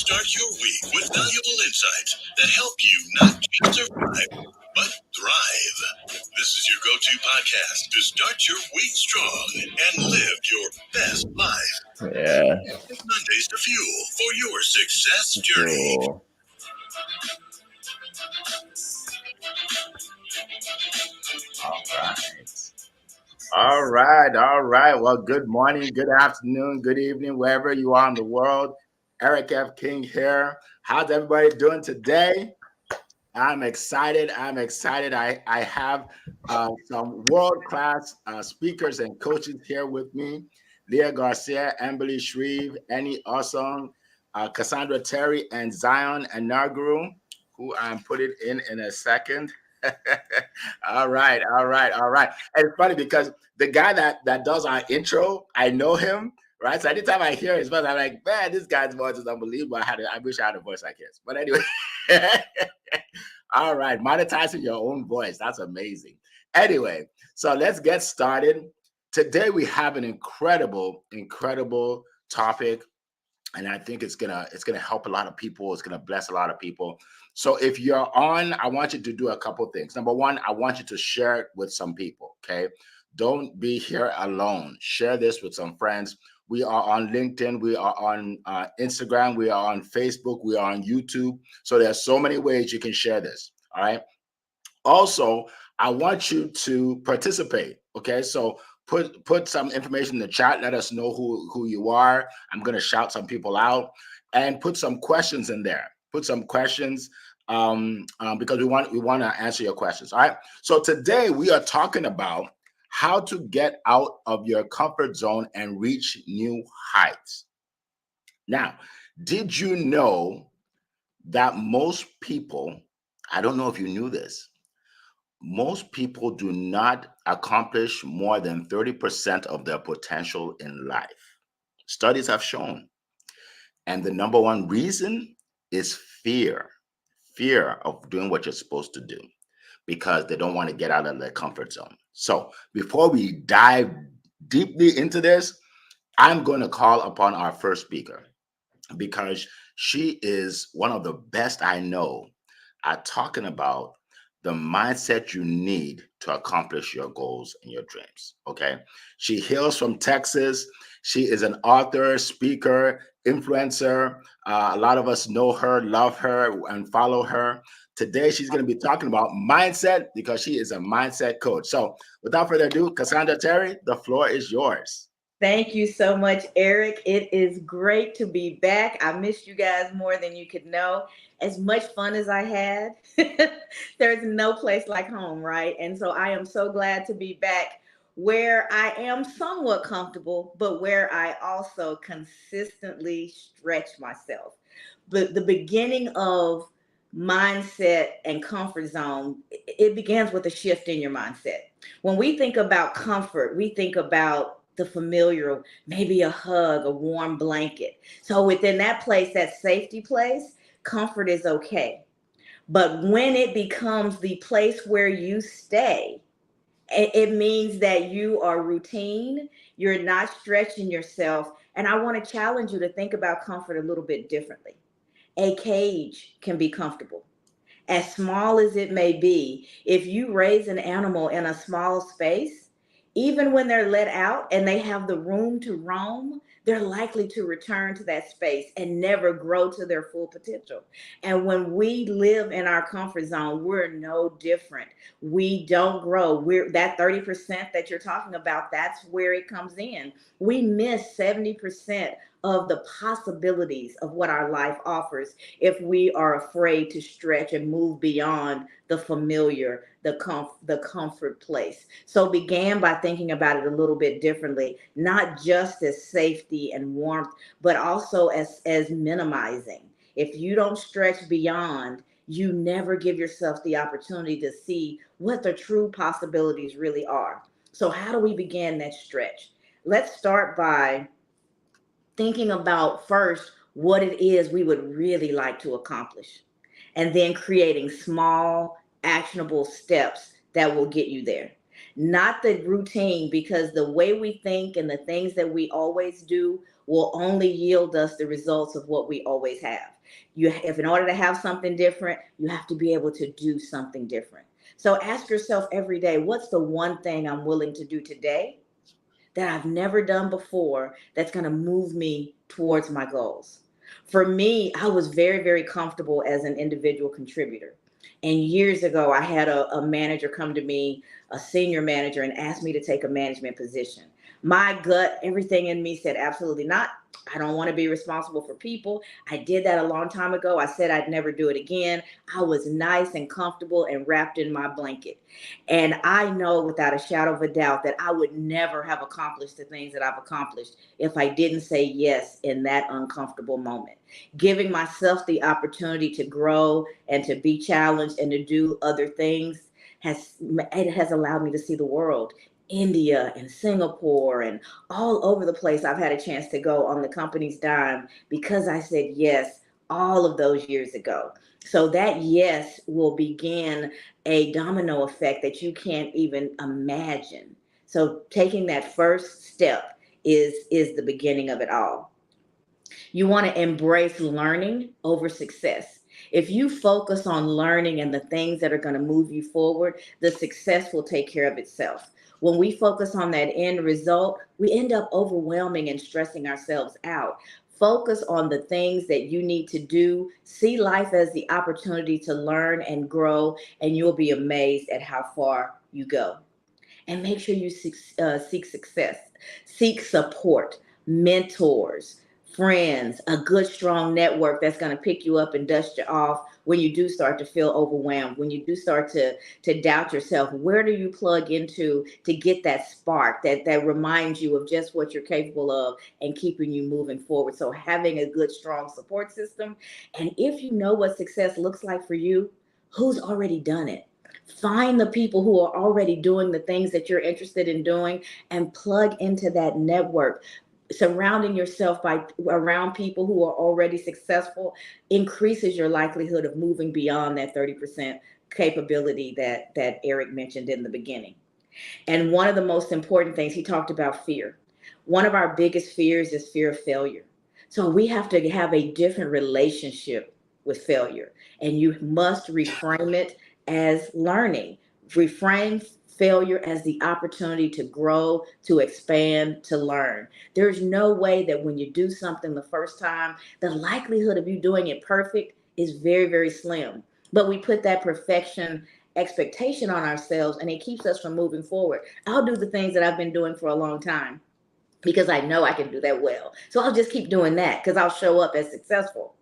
Start your week with valuable insights that help you not just survive, but thrive. This is your go-to podcast to start your week strong and live your best life. Yeah. Mondays to fuel for your success journey. Cool. All right. All right. Well, good morning, good afternoon, good evening, wherever you are in the world. Eric F. King here. How's everybody doing today? I'm excited. I have some world-class speakers and coaches here with me. Leah Garcia, Amberly Shreve, Annie Awesome, Cassandra Terry, and Zion Anaguru, who I'm putting in a second. All right. And it's funny because the guy that does our intro, I know him, right? So anytime I hear his voice, I'm like, man, this guy's voice is unbelievable. I wish I had a voice like his. But anyway. All right, monetizing your own voice. That's amazing. Anyway, so let's get started. Today we have an incredible topic, and I think it's gonna help a lot of people. It's gonna bless a lot of people. So if you're on, I want you to do a couple things. Number one, I want you to share it with some people. Okay, don't be here alone. Share this with some friends. We are on LinkedIn. We are on Instagram. We are on Facebook. We are on YouTube. So there's so many ways you can share this. All right. Also, I want you to participate. Okay. So put some information in the chat. Let us know who you are. I'm going to shout some people out and put some questions in there. Put some questions because we want to answer your questions. All right. So today we are talking about how to get out of your comfort zone and reach new heights. Now, did you know that most people, I don't know if you knew this, most people do not accomplish more than 30% of their potential in life. Studies have shown. And the number one reason is fear of doing what you're supposed to do, because they don't want to get out of their comfort zone. So before we dive deeply into this, I'm going to call upon our first speaker because she is one of the best I know at talking about the mindset you need to accomplish your goals and your dreams. Okay. She hails from Texas. She is an author, speaker, influencer. A lot of us know her, love her, and follow her. Today, she's going to be talking about mindset because she is a mindset coach. So without further ado, Cassandra Terry, the floor is yours. Thank you so much, Eric. It is great to be back. I missed you guys more than you could know. As much fun as I had, there's no place like home, right? And so I am so glad to be back where I am somewhat comfortable, but where I also consistently stretch myself. But the beginning of mindset and comfort zone, it begins with a shift in your mindset. When we think about comfort, we think about the familiar, maybe a hug, a warm blanket. So within that place, that safety place, comfort is okay. But when it becomes the place where you stay, it means that you are routine, you're not stretching yourself. And I want to challenge you to think about comfort a little bit differently. A cage can be comfortable, as small as it may be. If you raise an animal in a small space, even when they're let out and they have the room to roam, they're likely to return to that space and never grow to their full potential. And when we live in our comfort zone, we're no different. We don't grow. We're that 30% that you're talking about, that's where it comes in. We miss 70% of the possibilities of what our life offers if we are afraid to stretch and move beyond the familiar, the comfort place. So began by thinking about it a little bit differently, not just as safety and warmth, but also as minimizing. If you don't stretch beyond, you never give yourself the opportunity to see what the true possibilities really are. So how do we begin that stretch? Let's start by thinking about first what it is we would really like to accomplish, and then creating small, actionable steps that will get you there. Not the routine, because the way we think and the things that we always do will only yield us the results of what we always have. If in order to have something different, you have to be able to do something different. So ask yourself every day, what's the one thing I'm willing to do today that I've never done before that's going to move me towards my goals? For me, I was very, very comfortable as an individual contributor. And years ago, I had a manager come to me, a senior manager, and ask me to take a management position. My gut, everything in me said, absolutely not. I don't want to be responsible for people. I did that a long time ago. I said I'd never do it again. I was nice and comfortable and wrapped in my blanket. And I know without a shadow of a doubt that I would never have accomplished the things that I've accomplished if I didn't say yes in that uncomfortable moment. Giving myself the opportunity to grow and to be challenged and to do other things has allowed me to see the world. India and Singapore and all over the place. I've had a chance to go on the company's dime because I said yes all of those years ago. So that yes will begin a domino effect that you can't even imagine. So taking that first step is the beginning of it all. You want to embrace learning over success. If you focus on learning and the things that are going to move you forward, the success will take care of itself. When we focus on that end result, we end up overwhelming and stressing ourselves out. Focus on the things that you need to do. See life as the opportunity to learn and grow, and you'll be amazed at how far you go. And make sure you seek success, seek support, mentors, friends, a good strong network that's going to pick you up and dust you off when you do start to feel overwhelmed, when you do start to doubt yourself. Where do you plug into to get that spark that reminds you of just what you're capable of and keeping you moving forward? So having a good strong support system. And if you know what success looks like for you, who's already done it? Find the people who are already doing the things that you're interested in doing and plug into that network. Surrounding yourself by around people who are already successful increases your likelihood of moving beyond that 30% capability that Eric mentioned in the beginning. And one of the most important things, he talked about fear. One of our biggest fears is fear of failure. So we have to have a different relationship with failure. And you must reframe it as learning. Reframe failure as the opportunity to grow, to expand, to learn. There's no way that when you do something the first time, the likelihood of you doing it perfect is very, very slim. But we put that perfection expectation on ourselves and it keeps us from moving forward. I'll do the things that I've been doing for a long time because I know I can do that well. So I'll just keep doing that because I'll show up as successful.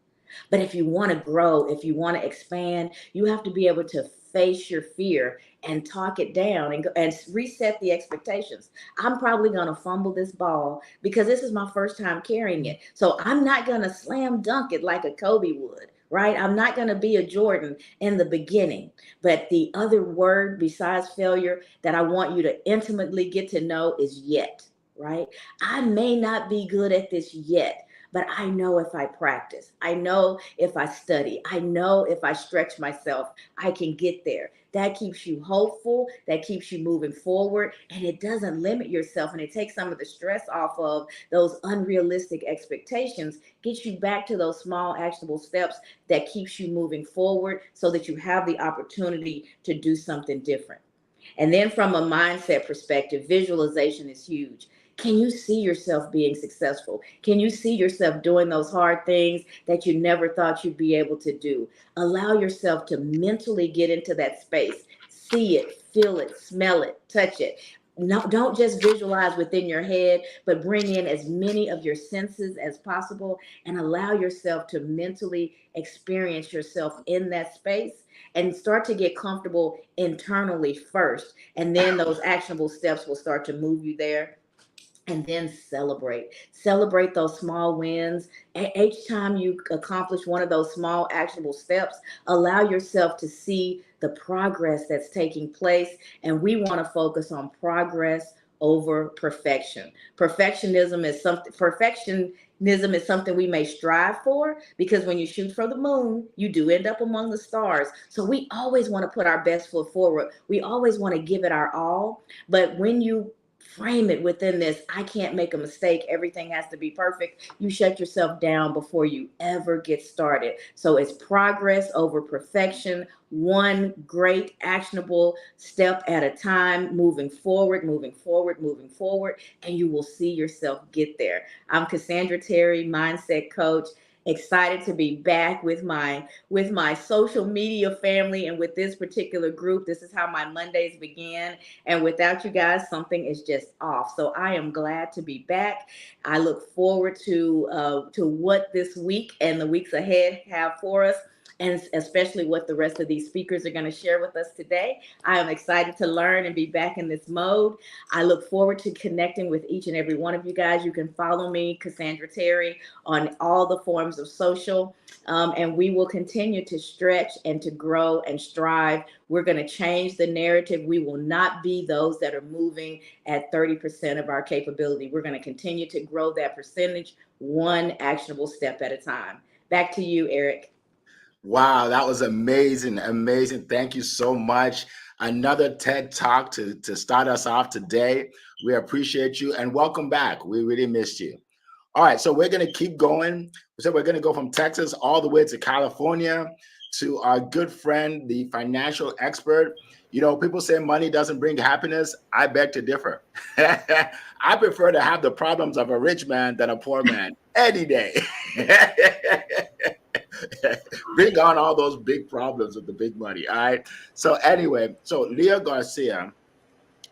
But if you want to grow, if you want to expand, you have to be able to face your fear and talk it down and reset the expectations. I'm probably going to fumble this ball because this is my first time carrying it. So I'm not going to slam dunk it like a Kobe would, right? I'm not going to be a Jordan in the beginning. But the other word besides failure that I want you to intimately get to know is yet, right? I may not be good at this yet, but I know if I practice, I know if I study, I know if I stretch myself, I can get there. That keeps you hopeful, that keeps you moving forward, and it doesn't limit yourself. And it takes some of the stress off of those unrealistic expectations, gets you back to those small, actionable steps that keeps you moving forward so that you have the opportunity to do something different. And then from a mindset perspective, visualization is huge. Can you see yourself being successful? Can you see yourself doing those hard things that you never thought you'd be able to do? Allow yourself to mentally get into that space. See it, feel it, smell it, touch it. No, don't just visualize within your head, but bring in as many of your senses as possible and allow yourself to mentally experience yourself in that space and start to get comfortable internally first. And then those actionable steps will start to move you there. And then celebrate those small wins. Each time you accomplish one of those small actionable steps, allow yourself to see the progress that's taking place. And we want to focus on progress over perfection. Perfectionism is something we may strive for, because when you shoot for the moon, you do end up among the stars. So we always want to put our best foot forward. We always want to give it our all. But when you frame it within this, I can't make a mistake, everything has to be perfect, you shut yourself down before you ever get started. So it's progress over perfection, one great actionable step at a time, moving forward, moving forward, moving forward, and you will see yourself get there. I'm Cassandra Terry, mindset coach, excited to be back with my social media family and with this particular group. This is how my Mondays began, and without you guys, something is just off. So I am glad to be back. I look forward to what this week and the weeks ahead have for us, and especially what the rest of these speakers are going to share with us today. I am excited to learn and be back in this mode. I look forward to connecting with each and every one of you guys. You can follow me, Cassandra Terry, on all the forms of social, and we will continue to stretch and to grow and strive. We're going to change the narrative. We will not be those that are moving at 30% of our capability. We're going to continue to grow that percentage, one actionable step at a time. Back to you, Eric. Wow, that was amazing. Amazing. Thank you so much. Another TED Talk to start us off today. We appreciate you and welcome back. We really missed you. All right, so we're going to keep going. So we're going to go from Texas all the way to California to our good friend, the financial expert. You know, people say money doesn't bring happiness. I beg to differ. I prefer to have the problems of a rich man than a poor man any day. Bring on all those big problems with the big money. All right. So anyway, so Leah Garcia,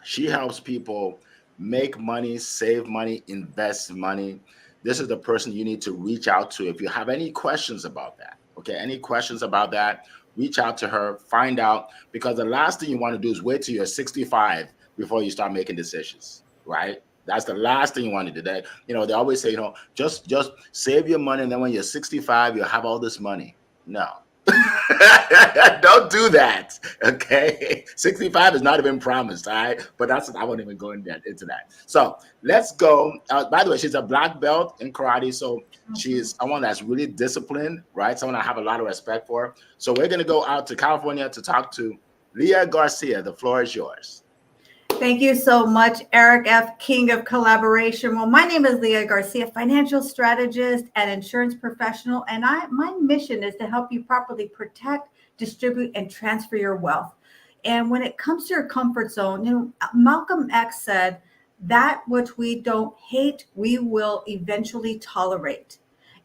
she helps people make money, save money, invest money. This is the person you need to reach out to if you have any questions about that. Okay, any questions about that, reach out to her, find out, because the last thing you want to do is wait till you're 65 before you start making decisions, right? That's the last thing you want to do. That, you know, they always say, you know, just save your money, and then when you're 65, you'll have all this money. No. Don't do that. Okay. 65 is not even promised. All right. But I won't even go into that. So let's go. By the way, she's a black belt in karate. So she's someone that's really disciplined, right? Someone I have a lot of respect for. So we're going to go out to California to talk to Leah Garcia. The floor is yours. Thank you so much, Eric F., King of Collaboration. Well, my name is Leah Garcia, financial strategist and insurance professional, and my mission is to help you properly protect, distribute, and transfer your wealth. And when it comes to your comfort zone, you know, Malcolm X said, that which we don't hate, we will eventually tolerate.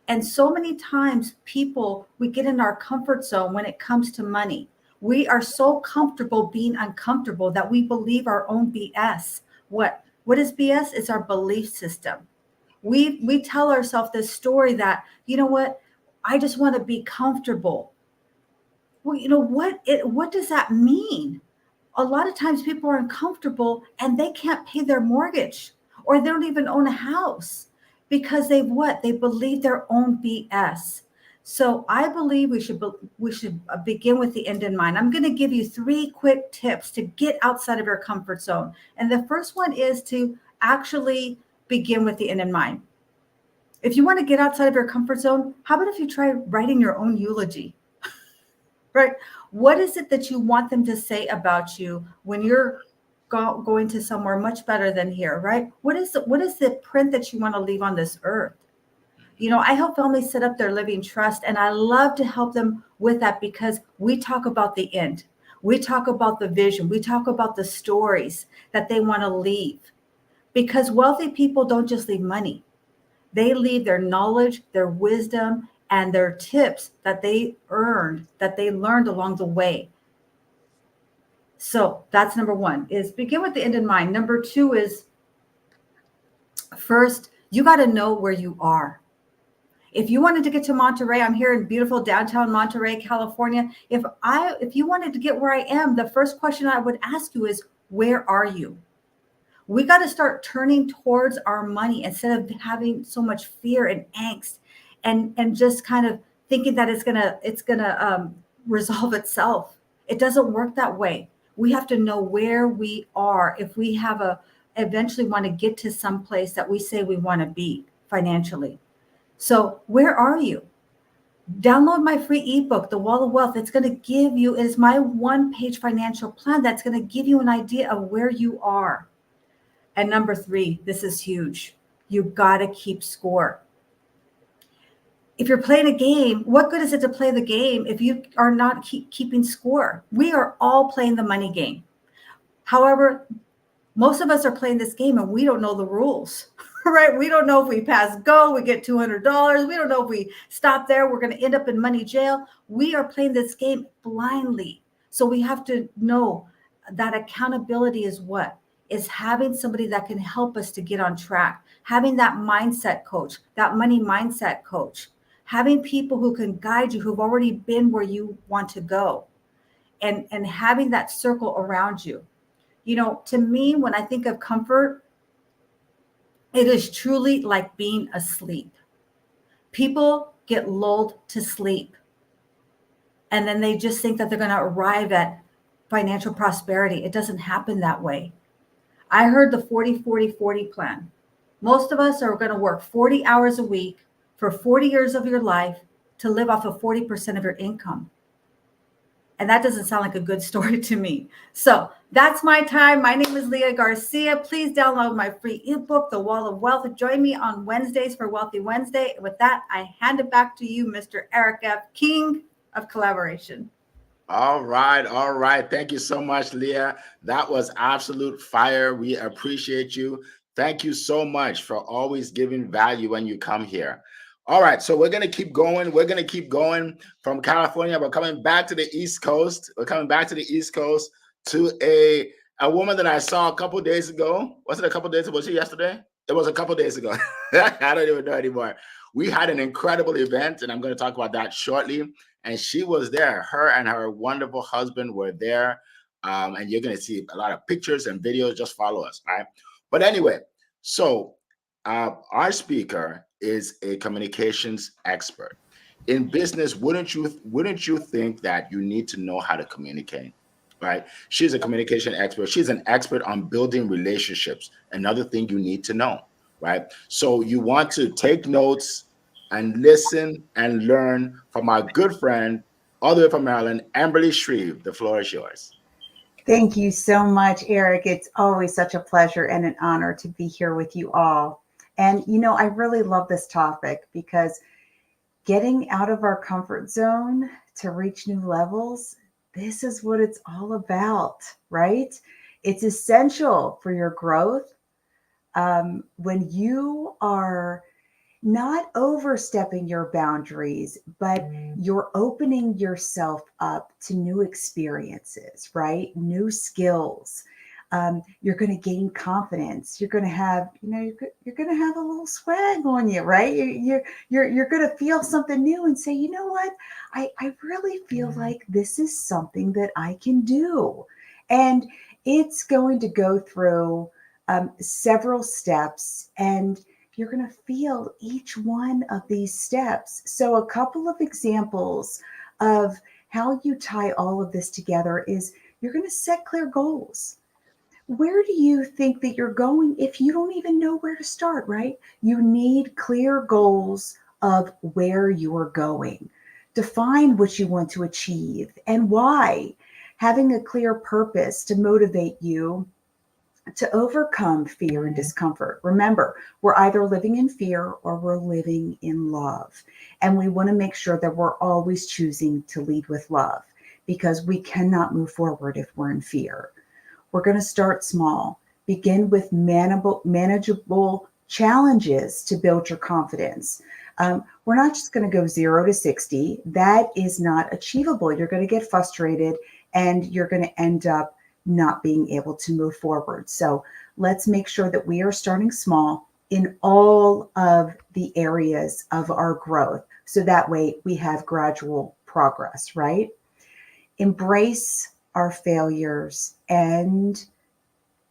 And so many times we get in our comfort zone when it comes to money. We are so comfortable being uncomfortable that we believe our own BS. What is BS? It's our belief system. We tell ourselves this story that, you know what, I just want to be comfortable. Well, you know what does that mean? A lot of times people are uncomfortable and they can't pay their mortgage, or they don't even own a house because they believe their own BS. So I believe we should begin with the end in mind. I'm going to give you 3 quick tips to get outside of your comfort zone. And the first one is to actually begin with the end in mind. If you want to get outside of your comfort zone, how about if you try writing your own eulogy? Right? What is it that you want them to say about you when you're going to somewhere much better than here, right? What is the print that you want to leave on this earth? You know, I help families set up their living trust, and I love to help them with that because we talk about the end. We talk about the vision. We talk about the stories that they want to leave, because wealthy people don't just leave money. They leave their knowledge, their wisdom, and their tips that they earned, that they learned along the way. So that's number 1, is begin with the end in mind. Number 2 is, first, you got to know where you are. If you wanted to get to Monterey, I'm here in beautiful downtown Monterey, California. If you wanted to get where I am, the first question I would ask you is, where are you? We got to start turning towards our money instead of having so much fear and angst and just kind of thinking that it's gonna resolve itself. It doesn't work that way. We have to know where we are if we eventually want to get to some place that we say we want to be financially. So where are you? Download my free ebook, The Wall of Wealth. It's going to give you, it is my 1-page financial plan that's going to give you an idea of where you are. And number 3, this is huge. You got to keep score. If you're playing a game, what good is it to play the game if you are not keeping score? We are all playing the money game. However, most of us are playing this game and we don't know the rules, right? We don't know if we pass go, we get $200. We don't know if we stop there, we're going to end up in money jail. We are playing this game blindly. So we have to know that accountability is what? Is having somebody that can help us to get on track, having that mindset coach, that money mindset coach, having people who can guide you, who've already been where you want to go, and having that circle around you. You know, to me, when I think of comfort, it is truly like being asleep. People get lulled to sleep, and then they just think that they're going to arrive at financial prosperity. It doesn't happen that way. I heard the 40-40-40 plan. Most of us are going to work 40 hours a week for 40 years of your life to live off of 40% of your income. And that doesn't sound like a good story to me. So that's my time. My name is Leah Garcia. Please download my free ebook, The Wall of Wealth. Join me on Wednesdays for Wealthy Wednesday. With that, I hand it back to you, Mr. Eric F., King of Collaboration. All right. All right. Thank you so much, Leah. That was absolute fire. We appreciate you. Thank you so much for always giving value when you come here. All right. So we're going to keep going. We're going to keep going from California. We're coming back to the East Coast. We're coming back to the East Coast to a woman that I saw a couple days ago. Was it a couple days ago? Was it yesterday? It was a couple days ago. I don't even know anymore. We had an incredible event, and I'm going to talk about that shortly. And she was there. Her and her wonderful husband were there. And you're going to see a lot of pictures and videos. Just follow us. All right. But anyway, so our speaker is a communications expert. In business, wouldn't you think that you need to know how to communicate? Right? She's a communication expert. She's an expert on building relationships. Another thing you need to know. Right? So you want to take notes and listen and learn from our good friend, all the way from Maryland, Amberly Shreve. The floor is yours. Thank you so much, Eric. It's always such a pleasure and an honor to be here with you all. And, you know, I really love this topic because getting out of our comfort zone to reach new levels, this is what it's all about, right? It's essential for your growth. When you are not overstepping your boundaries, but you're opening yourself up to new experiences, right? New skills. You're going to gain confidence. You're going to have, you're going to have a little swag on you, right? You're going to feel something new and say, you know what? I really feel like this is something that I can do. And it's going to go through several steps, and you're going to feel each one of these steps. So a couple of examples of how you tie all of this together is you're going to set clear goals. Where do you think that you're going if you don't even know where to start, right? You need clear goals of where you are going. Define what you want to achieve and why. Having a clear purpose to motivate you to overcome fear and discomfort. Remember, we're either living in fear or we're living in love. And we want to make sure that we're always choosing to lead with love, because we cannot move forward if we're in fear. We're going to start small. Begin with manageable challenges to build your confidence. We're not just going to go 0 to 60. That is not achievable. You're going to get frustrated and you're going to end up not being able to move forward. So let's make sure that we are starting small in all of the areas of our growth. So that way we have gradual progress, right? Embrace our failures and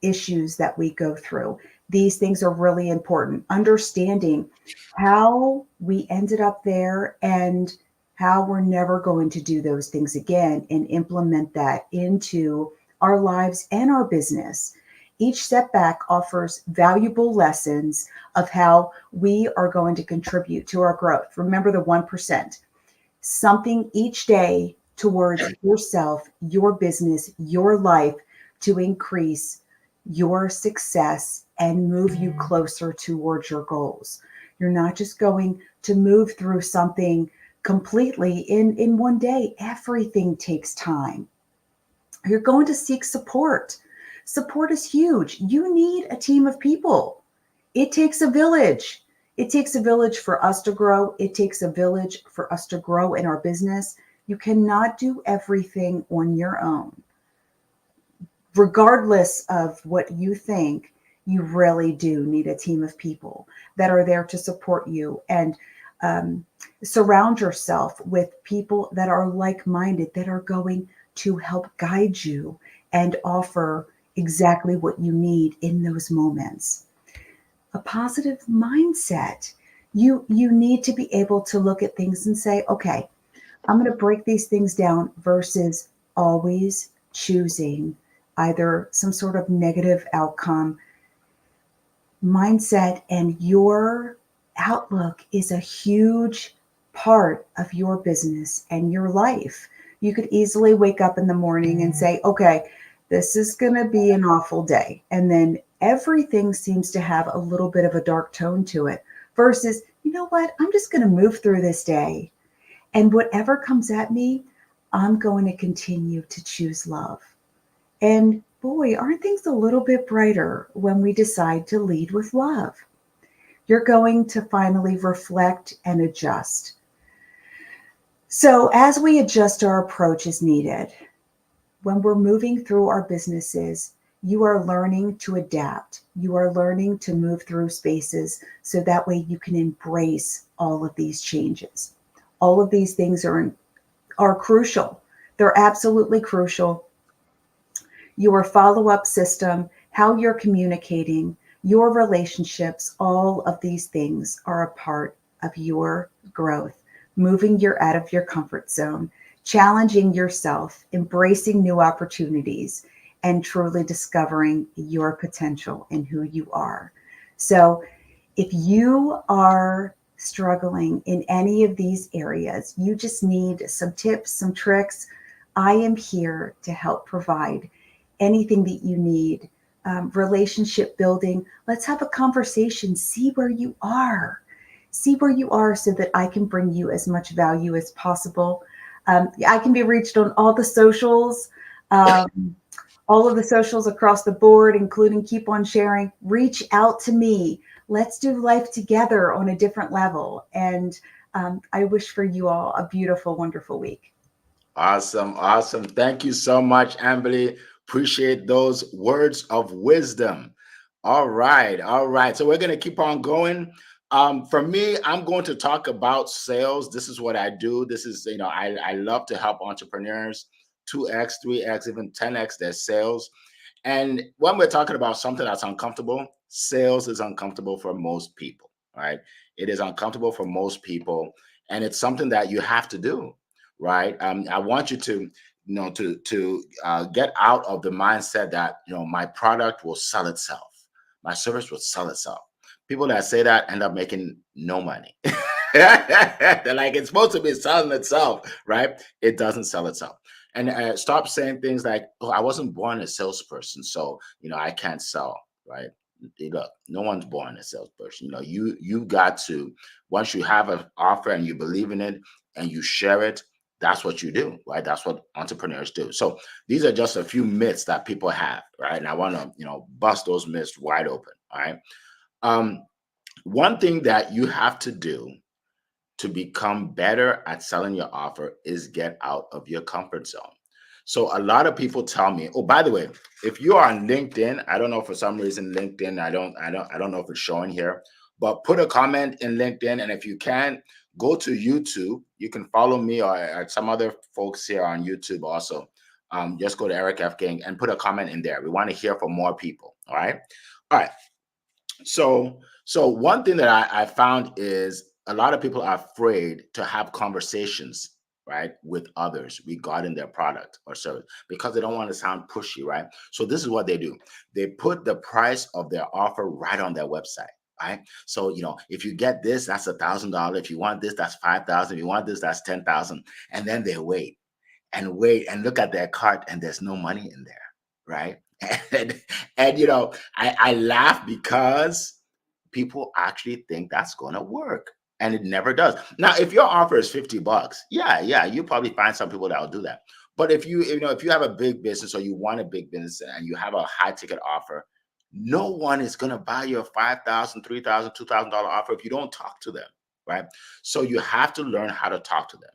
issues that we go through. These things are really important. Understanding how we ended up there and how we're never going to do those things again, and implement that into our lives and our business. Each setback offers valuable lessons of how we are going to contribute to our growth. Remember the 1%. Something each day towards yourself, your business, your life, to increase your success and move you closer towards your goals. You're not just going to move through something completely in one day. Everything takes time. You're going to seek support. Support is huge. You need a team of people. It takes a village. It takes a village for us to grow. It takes a village for us to grow in our business. You cannot do everything on your own. Regardless of what you think, you really do need a team of people that are there to support you, and surround yourself with people that are like minded, that are going to help guide you and offer exactly what you need in those moments. A positive mindset. You need to be able to look at things and say, okay, I'm going to break these things down versus always choosing either some sort of negative outcome. Mindset and your outlook is a huge part of your business and your life. You could easily wake up in the morning and say, okay, this is going to be an awful day. And then everything seems to have a little bit of a dark tone to it versus, you know what, I'm just going to move through this day. And whatever comes at me, I'm going to continue to choose love. And boy, aren't things a little bit brighter when we decide to lead with love? You're going to finally reflect and adjust. So, as we adjust our approach as needed, when we're moving through our businesses, you are learning to adapt. You are learning to move through spaces so that way you can embrace all of these changes. All of these things are crucial. They're absolutely crucial. Your follow-up system, how you're communicating, your relationships, all of these things are a part of your growth, moving you out of your comfort zone, challenging yourself, embracing new opportunities, and truly discovering your potential and who you are. So if you are struggling in any of these areas, you just need some tips, some tricks. I am here to help provide anything that you need. Relationship building. Let's have a conversation. See where you are. See where you are so that I can bring you as much value as possible. I can be reached on all the socials, all of the socials across the board, including Keep On Sharing. Reach out to me. Let's do life together on a different level. And I wish for you all a beautiful, wonderful week. Awesome. Awesome. Thank you so much, Amberly. Appreciate those words of wisdom. All right. All right. So we're going to keep on going. For me, I'm going to talk about sales. This is what I do. This is, I love to help entrepreneurs 2x, 3x, even 10x their sales. And when we're talking about something that's uncomfortable, sales is uncomfortable for most people, right? It is uncomfortable for most people. And it's something that you have to do, right? I want you to, get out of the mindset that, my product will sell itself. My service will sell itself. People that say that end up making no money. They're like, it's supposed to be selling itself, right? It doesn't sell itself. And stop saying things like, oh, I wasn't born a salesperson, so I can't sell, right? Look, no one's born a salesperson. You got to, once you have an offer and you believe in it and you share it, that's what you do, right? That's what entrepreneurs do. So these are just a few myths that people have, right? And I want to bust those myths wide open. All right. One thing that you have to do to become better at selling your offer is get out of your comfort zone. So a lot of people tell me, oh, by the way, if you are on LinkedIn, I don't know, for some reason LinkedIn, I don't know if it's showing here, but put a comment in LinkedIn. And if you can, go to YouTube. You can follow me or some other folks here on YouTube also. Just go to Eric F. King and put a comment in there. We want to hear from more people. All right. All right. So one thing that I found is a lot of people are afraid to have conversations, right, with others regarding their product or service because they don't want to sound pushy, right? So this is what they do. They put the price of their offer right on their website, right? So, if you get this, that's $1,000. If you want this, that's 5,000. If you want this, that's 10,000. And then they wait and look at their cart and there's no money in there, right? And, and you know, I laugh because people actually think that's going to work, and it never does. Now, if your offer is $50, yeah, you probably find some people that will do that. But if you have a big business, or you want a big business and you have a high ticket offer, no one is going to buy your $5,000, $3,000, $2,000 offer if you don't talk to them, right? So you have to learn how to talk to them,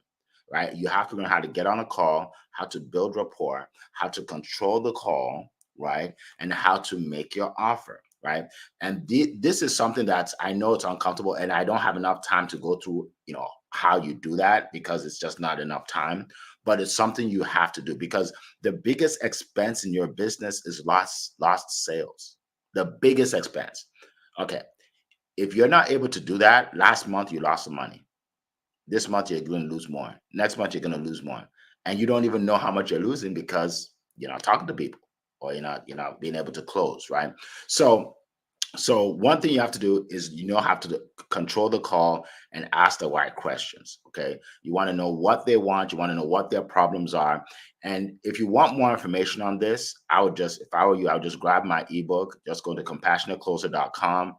right? You have to learn how to get on a call, how to build rapport, how to control the call, right? And how to make your offer, right? And this is something that I know it's uncomfortable, and I don't have enough time to go through, how you do that, because it's just not enough time. But it's something you have to do, because the biggest expense in your business is lost sales. The biggest expense. Okay. If you're not able to do that, last month you lost some money. This month you're going to lose more. Next month you're going to lose more. And you don't even know how much you're losing because you're not talking to people, or you're not being able to close, right? So one thing you have to do is have to control the call and ask the right questions. Okay. You want to know what they want. You want to know what their problems are. And if you want more information on this, if I were you, I would just grab my ebook. Just go to compassionatecloser.com.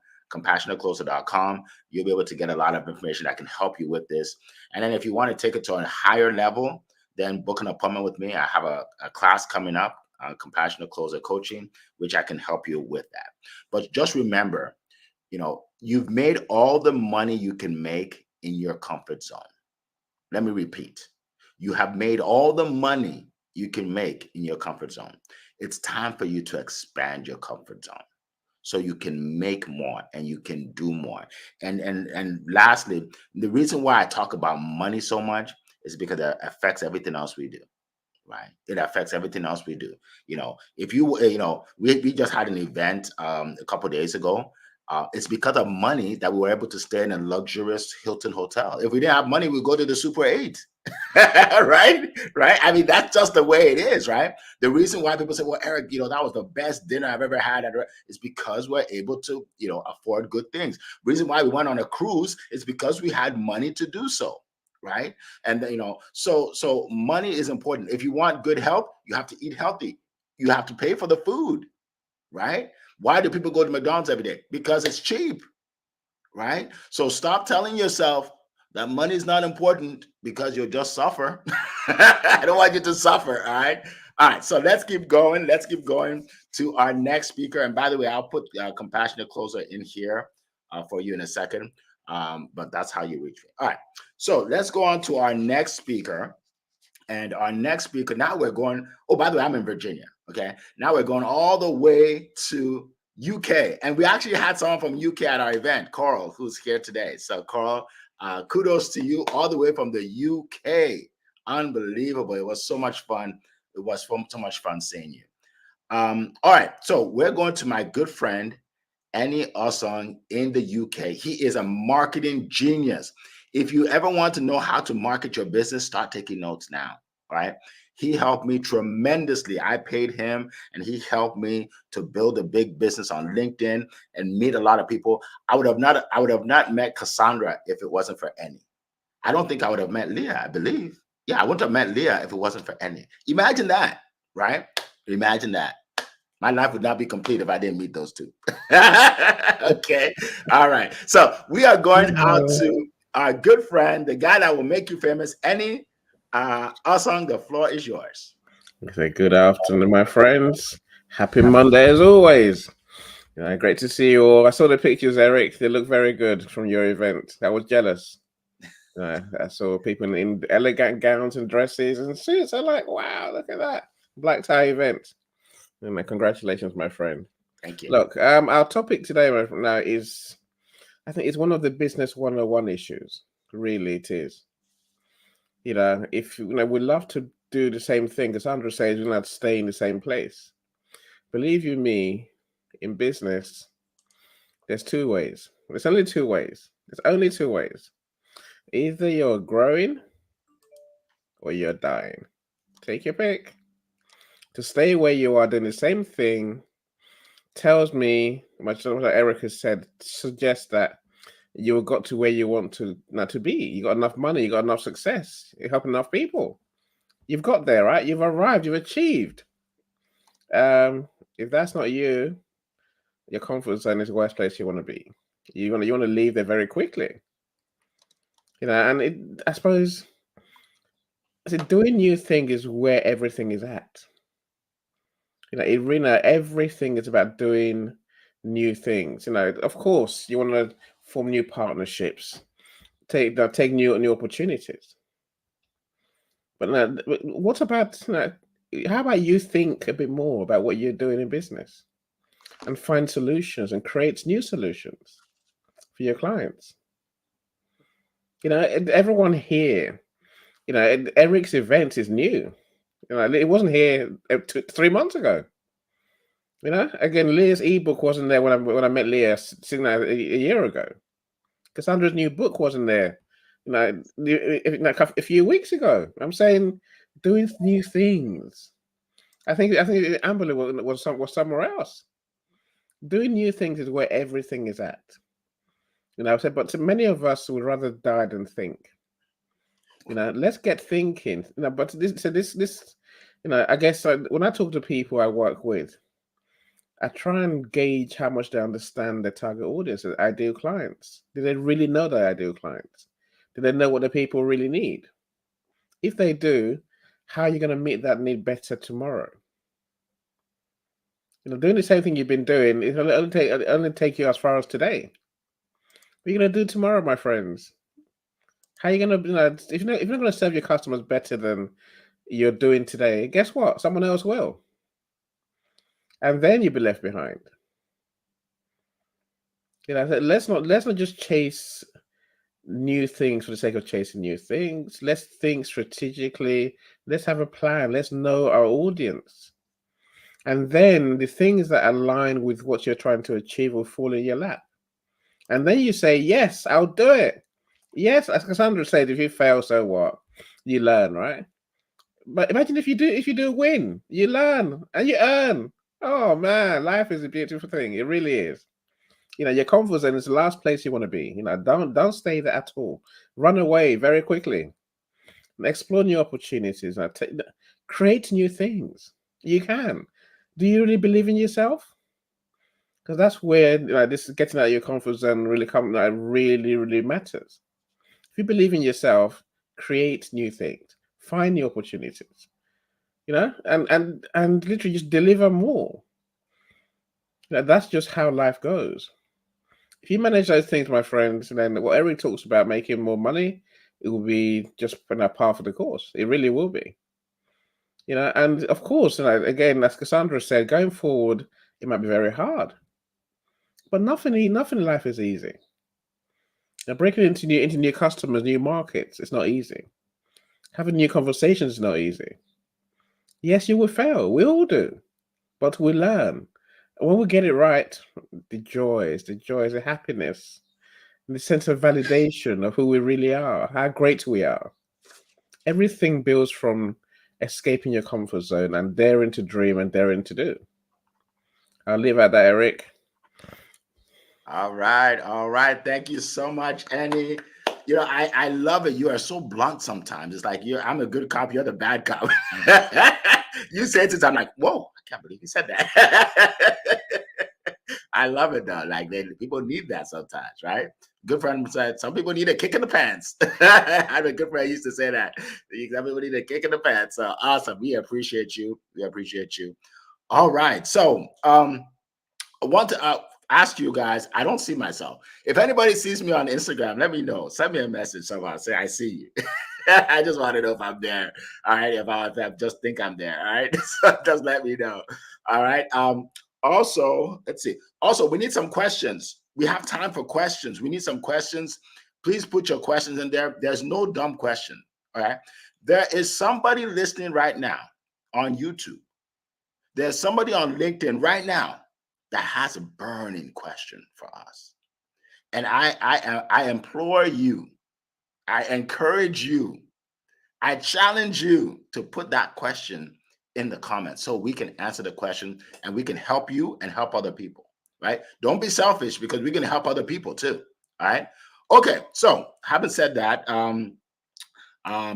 You'll be able to get a lot of information that can help you with this. And then if you want to take it to a higher level, then book an appointment with me. I have a class coming up, Compassionate Closer Coaching, which I can help you with that. But just remember, you've made all the money you can make in your comfort zone. Let me repeat. You have made all the money you can make in your comfort zone. It's time for you to expand your comfort zone so you can make more and you can do more. And lastly, the reason why I talk about money so much is because it affects everything else we do. Right, it affects everything else we do. If we just had an event a couple of days ago. It's because of money that we were able to stay in a luxurious Hilton hotel. If we didn't have money, we'd go to the Super 8. Right. I mean, that's just the way it is, right? The reason why people say, well, Eric, that was the best dinner I've ever had is because we're able to afford good things. Reason why we went on a cruise is because we had money to do so. Right. And so money is important. If you want good health, you have to eat healthy. You have to pay for the food. Right. Why do people go to McDonald's every day? Because it's cheap. Right. So stop telling yourself that money is not important, because you'll just suffer. I don't want you to suffer. All right. All right. So let's keep going. Let's keep going to our next speaker. And by the way, I'll put Compassionate Closer in here for you in a second. But that's how you reach me. All right. So let's go on to our next speaker. And our next speaker, now we're going, oh, by the way, I'm in Virginia. Okay. Now we're going all the way to UK. And we actually had someone from UK at our event, Coral, who's here today. So Coral, kudos to you all the way from the UK. Unbelievable. It was so much fun. It was so much fun seeing you. All right. So we're going to my good friend, Annie Osong in the UK. He is a marketing genius. If you ever want to know how to market your business, start taking notes now. Right? He helped me tremendously. I paid him, and he helped me to build a big business on LinkedIn and meet a lot of people. I would have not met Cassandra if it wasn't for Annie. I don't think I would have met Leah, I believe. Yeah, I wouldn't have met Leah if it wasn't for Annie. Imagine that, right? Imagine that. My life would not be complete if I didn't meet those two. Okay. All right. So we are going out to our good friend, the guy that will make you famous, Annie Osong. The floor is yours. Okay, good afternoon, my friends. Happy Monday as always. Great to see you all. I saw the pictures, Eric. They look very good from your event. I was jealous. I saw people in elegant gowns and dresses and suits. I'm like, wow, look at that. Black tie event. Congratulations, my friend. Thank you. Look, our topic today now is, I think it's one of the business 101 issues. Really, it is. If we love to do the same thing, Cassandra says we're not stay in the same place. Believe you me, in business, there's two ways. There's only two ways. Either you're growing or you're dying. Take your pick. To stay where you are doing the same thing tells me, much like Eric has said, suggests that you got to where you want to be. You got enough money, you got enough success, you help enough people. You've got there, right? You've arrived, you've achieved. If that's not you, your comfort zone is the worst place you want to be. You want to leave there very quickly. And I suppose doing new thing is where everything is at. Irina, everything is about doing new things. Of course, you want to form new partnerships, take new opportunities. But what about how about you think a bit more about what you're doing in business and find solutions and create new solutions for your clients? Everyone here, Eric's event is new. It wasn't here 3 months ago. Again, Leah's ebook wasn't there when I met Leah sitting there a year ago. Cassandra's new book wasn't there, a few weeks ago. I'm saying doing new things. I think Amberley was somewhere else. Doing new things is where everything is at. I said, but many of us would rather die than think. Let's get thinking. But this, I guess when I talk to people I work with, I try and gauge how much they understand their target audience, their ideal clients. Do they really know their ideal clients? Do they know what the people really need? If they do, how are you going to meet that need better tomorrow? Doing the same thing you've been doing, it'll only take you as far as today. What are you going to do tomorrow, my friends? How are you going to, if you're not going to serve your customers better than you're doing today, guess what? Someone else will. And then you'll be left behind. Let's not just chase new things for the sake of chasing new things. Let's think strategically. Let's have a plan. Let's know our audience. And then the things that align with what you're trying to achieve will fall in your lap. And then you say, yes, I'll do it. Yes, as Cassandra said, if you fail, so what? You learn, right? But imagine if you do win, you learn and you earn. Oh man, life is a beautiful thing. It really is. Your comfort zone is the last place you want to be. Don't stay there at all. Run away very quickly. Explore new opportunities. Create new things. You can. Do you really believe in yourself? Because that's where this getting out of your comfort zone really matters. If you believe in yourself, create new things, find new opportunities. And literally just deliver more. That's just how life goes. If you manage those things, my friends, then what Eric talks about, making more money, it will be just par for the course. It really will be. And of course, again, as Cassandra said, going forward, it might be very hard. But nothing in life is easy. Breaking into new customers, new markets, it's not easy. Having new conversations is not easy. Yes, you will fail. We all do. But we learn. And when we get it right, the joys, the happiness, the sense of validation of who we really are, how great we are. Everything builds from escaping your comfort zone and daring to dream and daring to do. I'll leave at that, Eric. All right. Thank you so much, Annie. I love it. You are so blunt sometimes. It's like I'm a good cop, you're the bad cop. You say it, I'm like, whoa, I can't believe you said that. I love it though. Like people need that sometimes, right? Good friend said some people need a kick in the pants. I had a good friend used to say that. Some people need a kick in the pants. So awesome. We appreciate you. All right. So I want to ask you guys, I don't see myself. If anybody sees me on Instagram, let me know. Send me a message somehow. Say, I see you. I just want to know if I'm there. All right. If I just think I'm there. All right. So just let me know. All right. Also, let's see. Also, we need some questions. We have time for questions. We need some questions. Please put your questions in there. There's no dumb question. All right. There is somebody listening right now on YouTube. There's somebody on LinkedIn right now that has a burning question for us. And I implore you, I encourage you, I challenge you to put that question in the comments so we can answer the question and we can help you and help other people, right? Don't be selfish because we're going to help other people too, all right? Okay, so having said that,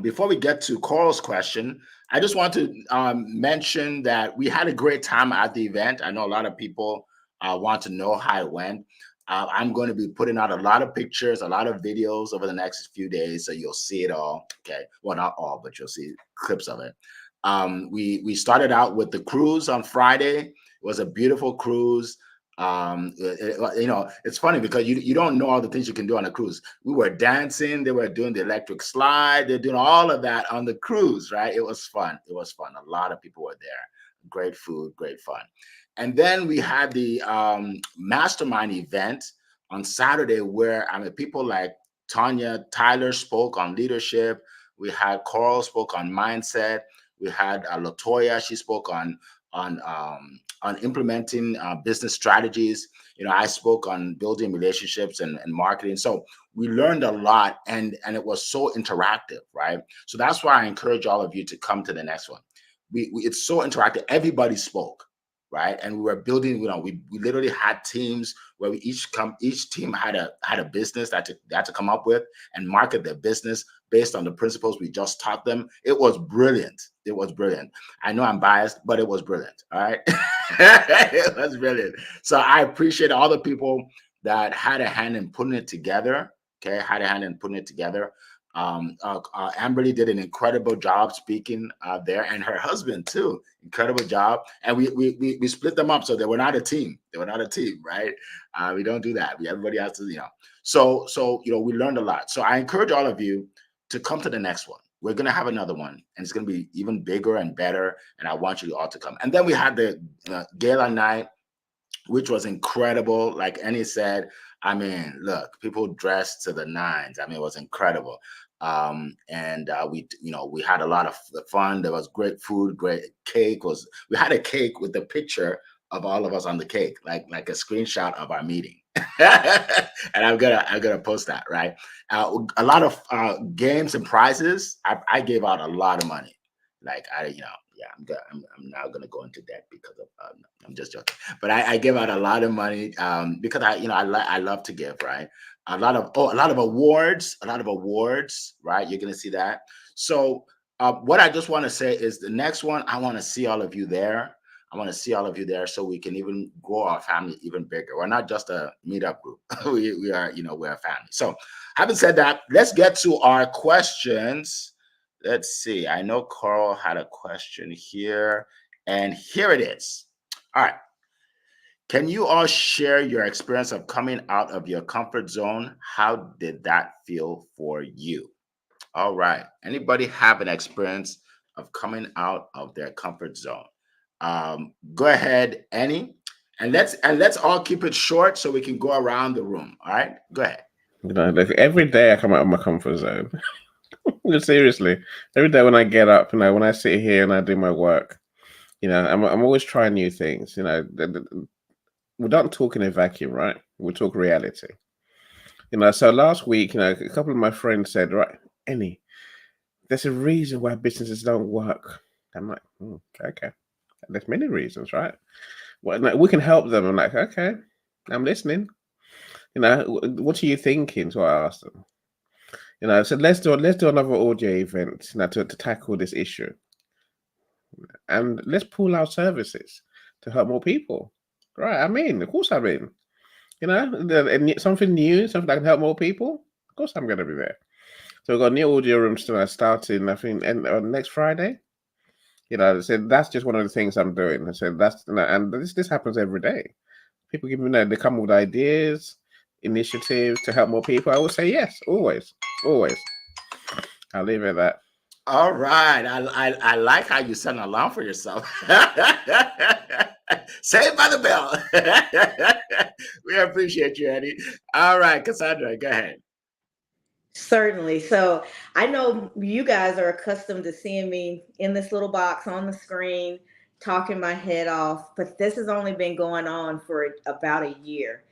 Before we get to Coral's question, I just want to mention that we had a great time at the event. I know a lot of people want to know how it went. I'm going to be putting out a lot of pictures, a lot of videos over the next few days, so you'll see it all. Okay, well, not all, but you'll see clips of it. We started out with the cruise on Friday. It was a beautiful cruise. It's funny because you don't know all the things you can do on a cruise. We were dancing, they were doing the electric slide, they're doing all of that on the cruise, right? It was fun. It was fun. A lot of people were there. Great food, great fun. And then we had the mastermind event on Saturday where people like Tanya Tyler spoke on leadership. We had Coral spoke on mindset. We had Latoya, she spoke on implementing business strategies. I spoke on building relationships and marketing. So we learned a lot, and it was so interactive, right? So that's why I encourage all of you to come to the next one. It's so interactive. Everybody spoke, right? And we were building. We literally had teams where each team had a business that they had to come up with and market their business based on the principles we just taught them. It was brilliant. It was brilliant. I know I'm biased, but it was brilliant. All right. It was brilliant. So I appreciate all the people that had a hand in putting it together. Okay. Had a hand in putting it together. Amberly did an incredible job speaking there, and her husband too. Incredible job. And we split them up so they were not a team. They were not a team, right? We don't do that. Everybody has to, So we learned a lot. So I encourage all of you to come to the next one. We're gonna have another one, and it's gonna be even bigger and better. And I want you all to come. And then we had the gala night, which was incredible. Like Annie said, look, people dressed to the nines. It was incredible. And we had a lot of fun. There was great food, great cake. We had a cake with a picture of all of us on the cake, like a screenshot of our meeting. And I'm gonna post that, right? A lot of games and prizes. I gave out a lot of money. I'm now gonna go into debt because of. I'm just joking, but I give out a lot of money because I love to give, right? A lot of awards, right? You're gonna see that. So what I just want to say is the next one, I want to see all of you there. I want to see all of you there so we can even grow our family even bigger. We're not just a meetup group. we are, we're a family. So having said that, let's get to our questions. Let's see. I know Carl had a question here, and here it is. All right. Can you all share your experience of coming out of your comfort zone? How did that feel for you? All right. Anybody have an experience of coming out of their comfort zone? Go ahead, Annie, and let's all keep it short so we can go around the room. All right. Go ahead. Like every day I come out of my comfort zone. Seriously, every day when I get up, when I sit here and I do my work, I'm always trying new things. We don't talk in a vacuum, right? We talk reality. So last week, a couple of my friends said, right, Annie, there's a reason why businesses don't work. I'm like, okay. There's many reasons, right? Well, we can help them. I'm like, okay, I'm listening. What are you thinking? So I asked them. So let's do another audio event, to tackle this issue, and let's pool our services to help more people. Right? Of course, something new, something that can help more people. Of course, I'm going to be there. So we've got new audio rooms starting, I think, next Friday. I said that's just one of the things I'm doing. I said and this happens every day. People give me, they come with ideas, initiatives to help more people. I will say yes, always. I'll leave it at that. All right. I like how you set an alarm for yourself. Saved by the bell. We appreciate you, Eddie. All right, Cassandra, go ahead. Certainly. So I know you guys are accustomed to seeing me in this little box on the screen, talking my head off, but this has only been going on for about a year.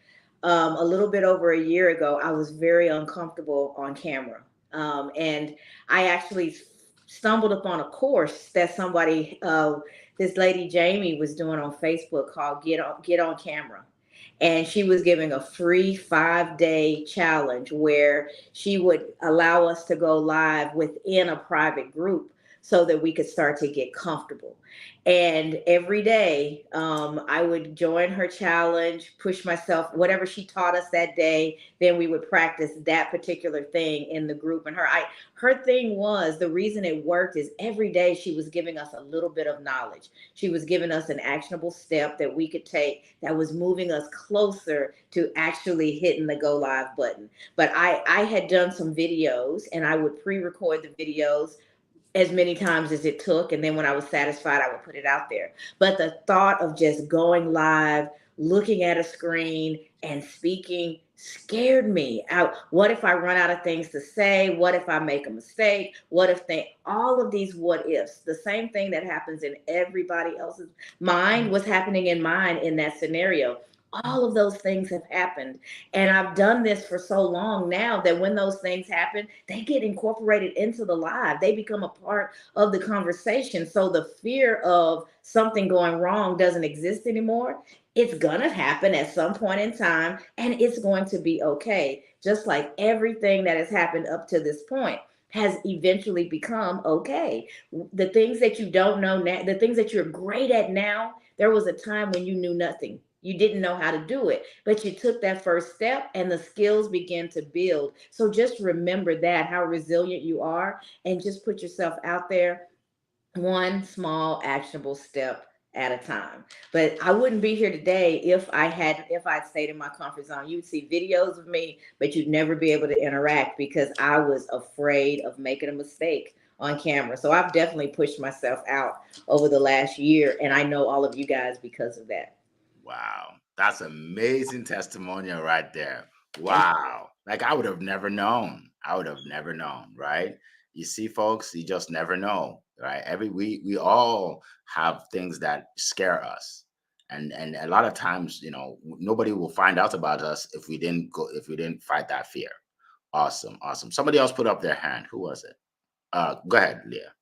A little bit over a year ago, I was very uncomfortable on camera. And I actually stumbled upon a course that this lady Jamie was doing on Facebook called Get on Camera. and she was giving a free 5-day challenge where she would allow us to go live within a private group so that we could start to get comfortable. And every day, I would join her challenge, push myself, whatever she taught us that day. Then we would practice that particular thing in the group. And her thing was, the reason it worked is every day she was giving us a little bit of knowledge. She was giving us an actionable step that we could take that was moving us closer to actually hitting the go live button. But I had done some videos, and I would pre-record the videos as many times as it took. And then when I was satisfied, I would put it out there. But the thought of just going live, looking at a screen and speaking scared me out. What if I run out of things to say? What if I make a mistake? What if all of these what ifs, the same thing that happens in everybody else's mind was happening in mine in that scenario. All of those things have happened. And I've done this for so long now that when those things happen, they get incorporated into the live. They become a part of the conversation. So the fear of something going wrong doesn't exist anymore. It's going to happen at some point in time, and it's going to be okay. Just like everything that has happened up to this point has eventually become okay. The things that you don't know now, the things that you're great at now, there was a time when you knew nothing. You didn't know how to do it, but you took that first step and the skills began to build. So just remember that, how resilient you are, and just put yourself out there one small actionable step at a time. But I wouldn't be here today if I'd stayed in my comfort zone. You'd see videos of me, but you'd never be able to interact because I was afraid of making a mistake on camera. So I've definitely pushed myself out over the last year, and I know all of you guys because of that. Wow, that's amazing testimonial right there. Thank you. Wow, like I would have never known. I would have never known, right? You see, folks, you just never know, right? We all have things that scare us, and a lot of times, nobody will find out about us if we didn't fight that fear. Awesome, awesome. Somebody else put up their hand. Who was it? Go ahead, Leah.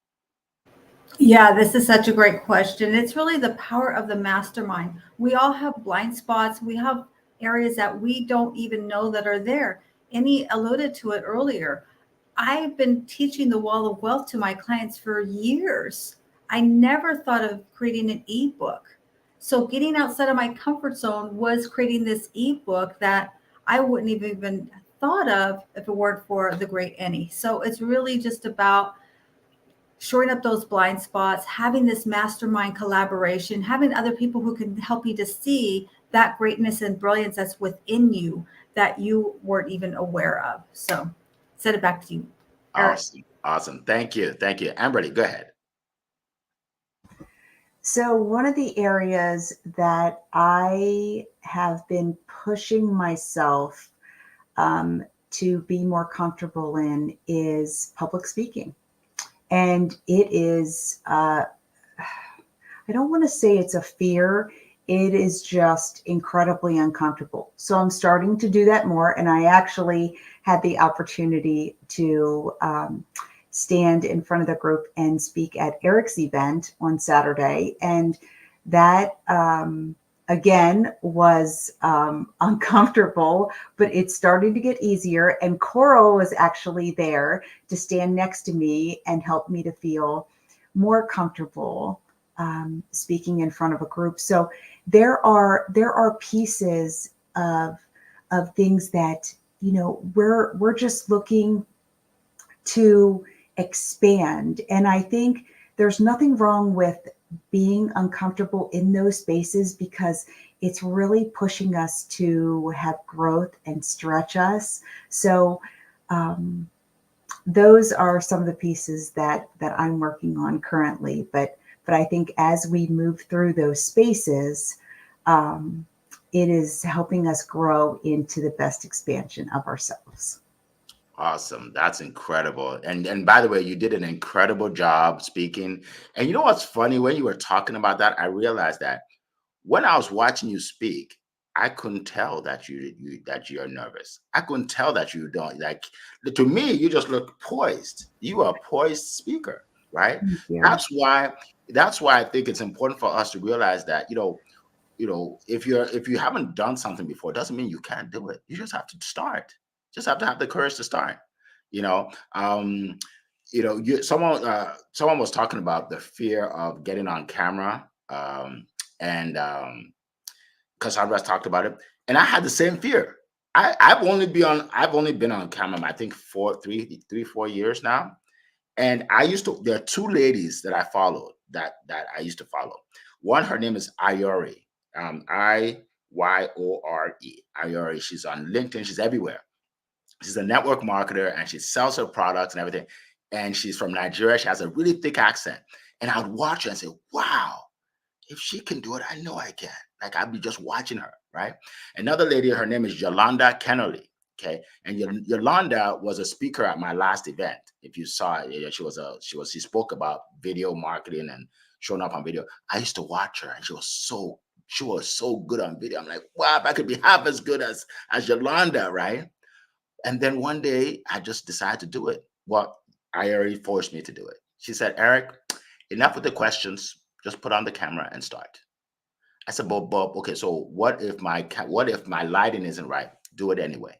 Yeah, this is such a great question. It's really the power of the mastermind. We all have blind spots. We have areas that we don't even know that are there. And he alluded to it earlier. I've been teaching the wall of wealth to my clients for years. I never thought of creating an ebook. So getting outside of my comfort zone was creating this ebook that I wouldn't have even thought of if it weren't for the great Annie. So it's really just about shoring up those blind spots, having this mastermind collaboration, having other people who can help you to see that greatness and brilliance that's within you that you weren't even aware of. So send it back to you, Eric. Awesome, awesome. Thank you, thank you. Amberly, go ahead. So, one of the areas that I have been pushing myself to be more comfortable in is public speaking. And it is, I don't want to say it's a fear. It is just incredibly uncomfortable. So I'm starting to do that more. And I actually had the opportunity to stand in front of the group and speak at Eric's event on Saturday. And that, again, was uncomfortable, but it's starting to get easier. And Coral was actually there to stand next to me and help me to feel more comfortable speaking in front of a group. So there are pieces of things that, we're just looking to expand. And I think there's nothing wrong with being uncomfortable in those spaces because it's really pushing us to have growth and stretch us. So those are some of the pieces that I'm working on currently. But I think as we move through those spaces, it is helping us grow into the best expansion of ourselves. Awesome. That's incredible. And by the way, you did an incredible job speaking. And you know what's funny? When you were talking about that, I realized that when I was watching you speak, I couldn't tell that you're nervous. I couldn't tell that you don't like. To me, you just look poised. You are a poised speaker, right? Thank you. That's why I think it's important for us to realize that if you haven't done something before, it doesn't mean you can't do it. You just have to start. Just have to have the courage to start. You know, someone was talking about the fear of getting on camera, and Cassandra talked about it, and I had the same fear. I've only been on camera, I think 4 years now. And there are two ladies that I followed that I used to follow. One, her name is Iori, Iyore, Iori. She's on LinkedIn. She's everywhere. She's a network marketer and she sells her products and everything. And she's from Nigeria. She has a really thick accent. And I would watch her and say, wow, if she can do it, I know I can. Like I'd be just watching her, right? Another lady, her name is Yolanda Kennerly. Okay. And Yolanda was a speaker at my last event. If you saw it, she spoke about video marketing and showing up on video. I used to watch her and she was so good on video. I'm like, wow, if I could be half as good as Yolanda, right? And then one day I just decided to do it. Well, I already forced me to do it. She said, Eric, enough with the questions. Just put on the camera and start. I said, Bob, okay, so what if my lighting isn't right? Do it anyway.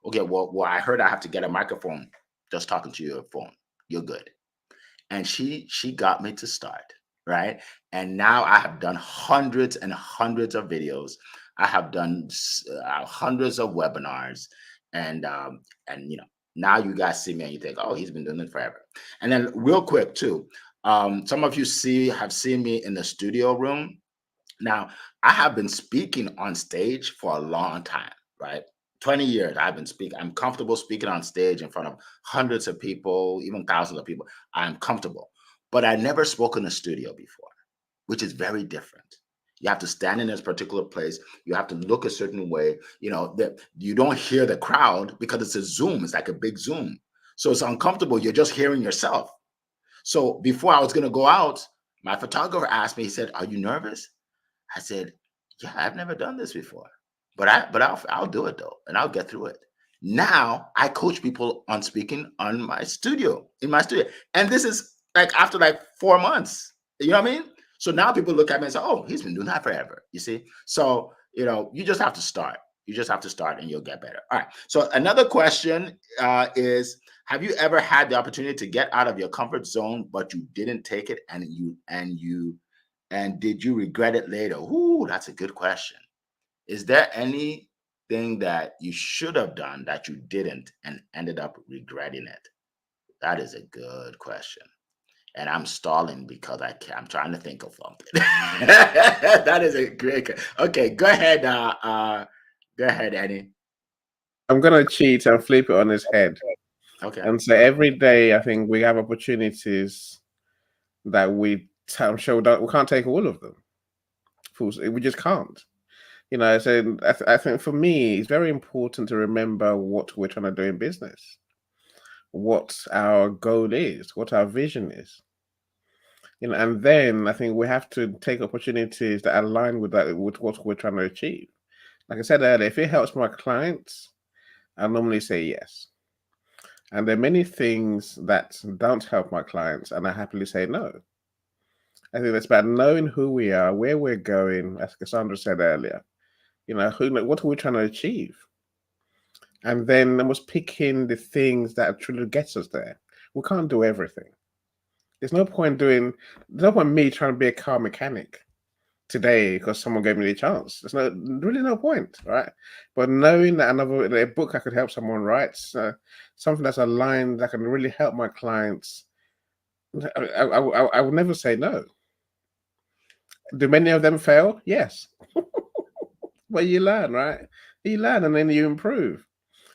Okay, well, I heard I have to get a microphone. Just talking to your phone. You're good. And she got me to start, right? And now I have done hundreds and hundreds of videos. I have done hundreds of webinars, and now you guys see me and you think, oh, he's been doing it forever. And then real quick too, some of you have seen me in the studio room. Now, I have been speaking on stage for a long time, right? 20 years I've been speaking. I'm comfortable speaking on stage in front of hundreds of people, even thousands of people. I'm comfortable. But I never spoke in a studio before, which is very different. You have to stand in this particular place. You have to look a certain way. That you don't hear the crowd because it's a Zoom. It's like a big Zoom. So it's uncomfortable. You're just hearing yourself. So before I was going to go out, my photographer asked me, he said, are you nervous? I said, yeah, I've never done this before, but I'll do it though, and I'll get through it. Now I coach people on speaking in my studio, and this is like after like 4 months. You know what I mean? So now people look at me and say, "Oh, he's been doing that forever." You see? So you just have to start. You just have to start, and you'll get better. All right. So another question is: have you ever had the opportunity to get out of your comfort zone, but you didn't take it, and did you regret it later? Ooh, that's a good question. Is there anything that you should have done that you didn't and ended up regretting it? That is a good question. And I'm stalling because I'm trying to think of something. That is a great. Okay, go ahead. Go ahead, Eddie. I'm gonna cheat and flip it on his head. Okay. And so every day, I think we have opportunities that I'm sure we can't take all of them. We just can't. So I think for me, it's very important to remember what we're trying to do in business, what our goal is, what our vision is. And then I think we have to take opportunities that align with that, with what we're trying to achieve. Like I said earlier, if it helps my clients, I normally say yes. And there are many things that don't help my clients, and I happily say no. I think it's about knowing who we are, where we're going, as Cassandra said earlier. What are we trying to achieve? And then I was picking the things that truly gets us there. We can't do everything. There's no point me trying to be a car mechanic today because someone gave me the chance. There's really no point, right? But knowing that a book I could help someone write, something that's aligned that can really help my clients, I would never say no. Do many of them fail? Yes. But you learn, right? You learn and then you improve.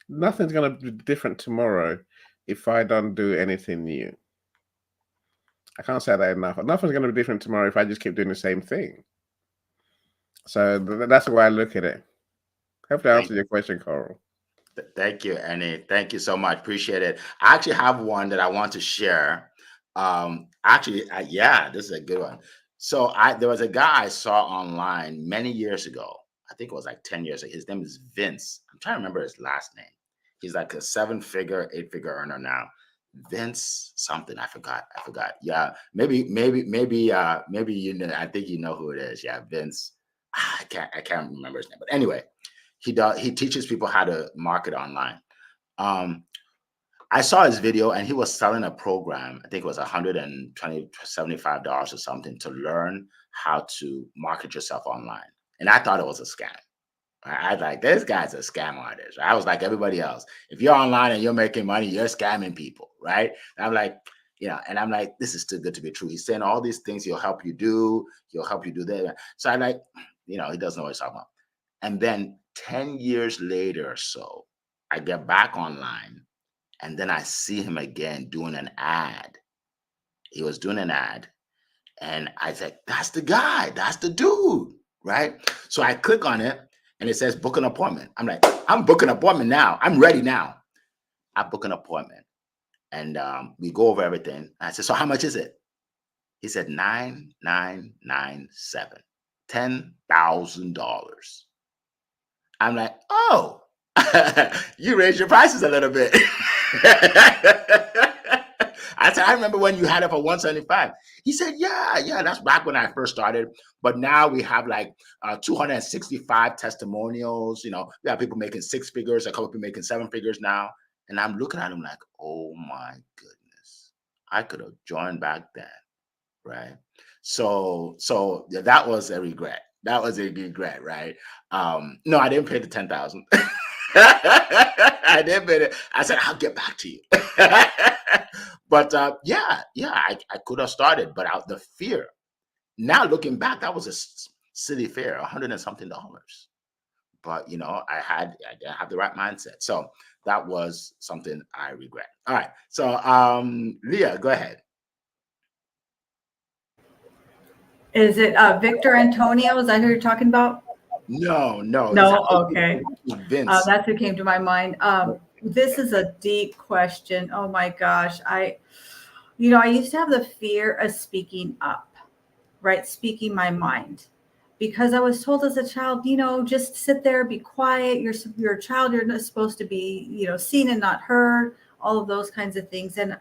Nothing's going to be different tomorrow if I don't do anything new. I can't say that enough. Nothing's going to be different tomorrow if I just keep doing the same thing. So that's the way I look at it. Hopefully I answered your question, Coral. Thank you, Annie. Thank you so much. Appreciate it. I actually have one that I want to share. Yeah, this is a good one. So there was a guy I saw online many years ago. I think it was like 10 years ago. His name is Vince. I'm trying to remember his last name. He's like a 7-figure, 8-figure earner now. Vince something. I forgot. Yeah, maybe I think you know who it is. Yeah, Vince. I can't remember his name, but anyway, he teaches people how to market online. Um, I saw his video and he was selling a program. I think it was $175 or something to learn how to market yourself online. And I thought it was a scam. I was like, this guy's a scam artist. I was like everybody else. If you're online and you're making money, you're scamming people, right? And I'm like, and I'm like, this is too good to be true. He's saying all these things he'll help you do. He'll help you do that. So I like, he doesn't know what he's talking about. And then 10 years later or so, I get back online and then I see him again doing an ad. He was doing an ad. And I said, that's the guy. That's the dude. Right. So I click on it and it says book an appointment. I'm like, I'm booking an appointment now. I'm ready now. I book an appointment. And we go over everything. I said, so how much is it? He said, $9,997, $10,000. I'm like, oh, you raised your prices a little bit. I said, I remember when you had it for 175. He said, yeah, that's back when I first started. But now we have like 265 testimonials. We have people making 6 figures, a couple people making 7 figures now. And I'm looking at him like, oh my goodness, I could have joined back then, right? So that was a regret. That was a regret, right? No, I didn't pay the 10,000. I didn't pay it. I said, I'll get back to you. But I could have started, but out the fear. Now looking back, that was a silly fear, $100 and something. But I didn't have the right mindset. So that was something I regret. All right. So Leah, go ahead. Is it Victor Antonio? Is that who you're talking about? No. No, okay. Vince. That's who came to my mind. This is a deep question. Oh my gosh. I used to have the fear of speaking up, right? Speaking my mind, because I was told as a child, just sit there, be quiet. You're a child. You're not supposed to be, seen and not heard, all of those kinds of things. And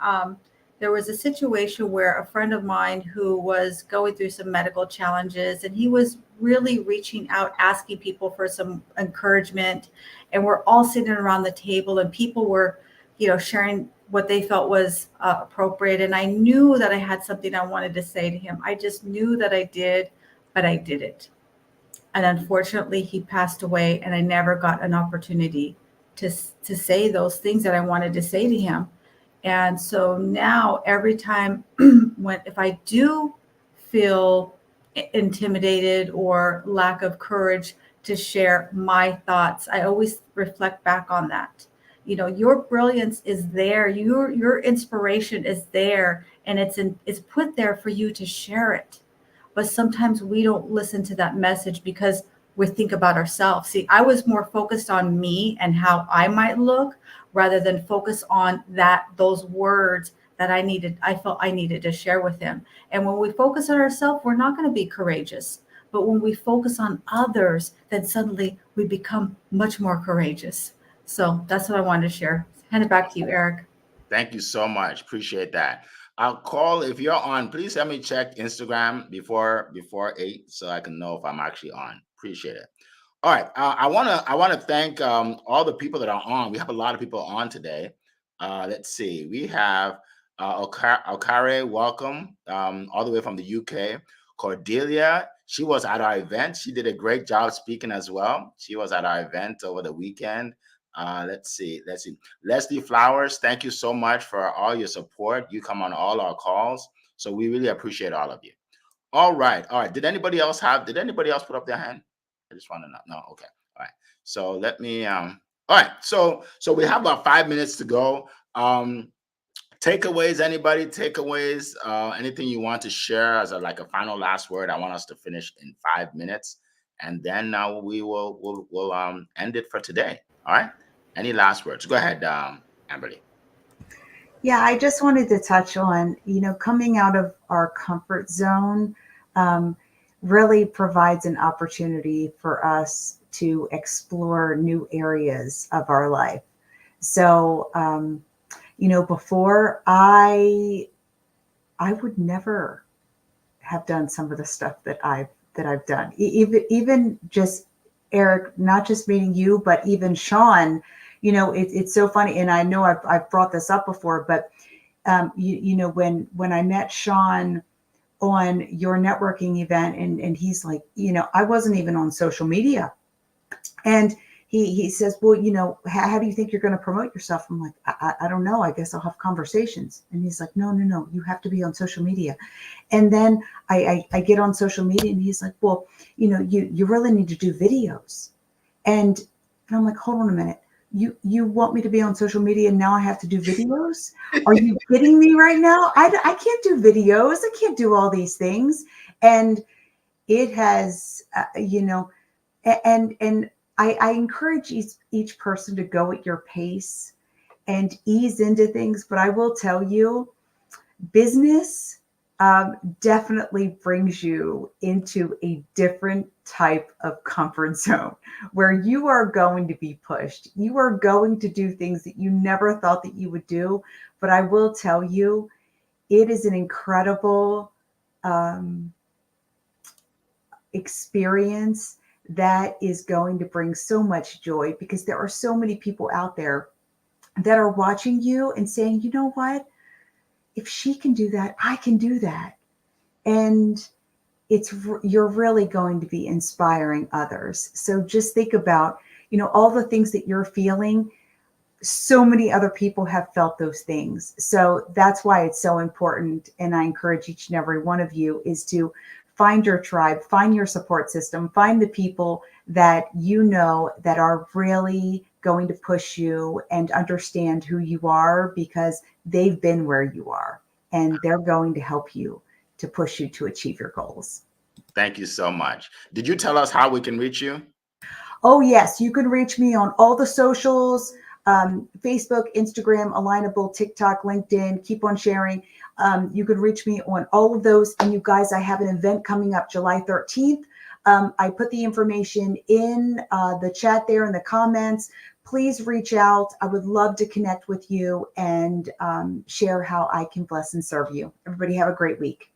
there was a situation where a friend of mine who was going through some medical challenges, and he was really reaching out, asking people for some encouragement. And we're all sitting around the table and people were, sharing what they felt was appropriate. And I knew that I had something I wanted to say to him. I just knew that I did, but I didn't. And unfortunately, he passed away and I never got an opportunity to say those things that I wanted to say to him. And so now every time if I do feel intimidated or lack of courage to share my thoughts, I always reflect back on that. Your brilliance is there. Your inspiration is there, and it's put there for you to share it. But sometimes we don't listen to that message because we think about ourselves. See, I was more focused on me and how I might look rather than focus on those words that I felt I needed to share with him. And when we focus on ourselves, we're not going to be courageous. But when we focus on others, then suddenly we become much more courageous. So that's what I wanted to share. Hand it back to you, Eric. Thank you so much. Appreciate that. I'll call if you're on. Please help me check Instagram before 8 so I can know if I'm actually on. Appreciate it. All right. I wanna thank all the people that are on. We have a lot of people on today. Let's see. We have Okare, welcome, all the way from the UK. Cordelia, she was at our event. She did a great job speaking as well. She was at our event over the weekend. Let's see. Leslie Flowers, thank you so much for all your support. You come on all our calls, so we really appreciate all of you. All right. Did anybody else put up their hand? I just want to know. No, okay. All right. So let me all right. So we have about 5 minutes to go. Takeaways, anybody? Takeaways, anything you want to share as a final last word? I want us to finish in 5 minutes, and then we'll end it for today. All right. Any last words? Go ahead, Amberly. Yeah, I just wanted to touch on, coming out of our comfort zone really provides an opportunity for us to explore new areas of our life. So, before I would never have done some of the stuff that that I've done. Even just Eric, not just meeting you, but even Sean. It's so funny, and I know I've brought this up before, but when I met Sean on your networking event, and he's like, I wasn't even on social media, and he says, well, how do you think you're going to promote yourself? I'm like, I don't know. I guess I'll have conversations. And he's like, no, you have to be on social media. And then I get on social media, and he's like, well, you really need to do videos. And I'm like, hold on a minute. You want me to be on social media, and now I have to do videos? Are you kidding me right now? I can't do videos. I can't do all these things. And it has, and I encourage each person to go at your pace and ease into things. But I will tell you, business definitely brings you into a different type of comfort zone where you are going to be pushed. You are going to do things that you never thought that you would do. But I will tell you, it is an incredible experience that is going to bring so much joy, because there are so many people out there that are watching you and saying, you know what? If she can do that, I can do that. And you're really going to be inspiring others. So just think about, all the things that you're feeling. So many other people have felt those things. So that's why it's so important. And I encourage each and every one of you is to find your tribe, find your support system, find the people that that are really going to push you and understand who you are, because they've been where you are, and they're going to help you to push you to achieve your goals. Thank you so much. Did you tell us how we can reach you? Oh, yes. You can reach me on all the socials, Facebook, Instagram, Alignable, TikTok, LinkedIn. Keep on sharing. You can reach me on all of those. And you guys, I have an event coming up July 13th. I put the information in the chat there in the comments. Please reach out. I would love to connect with you and share how I can bless and serve you. Everybody have a great week.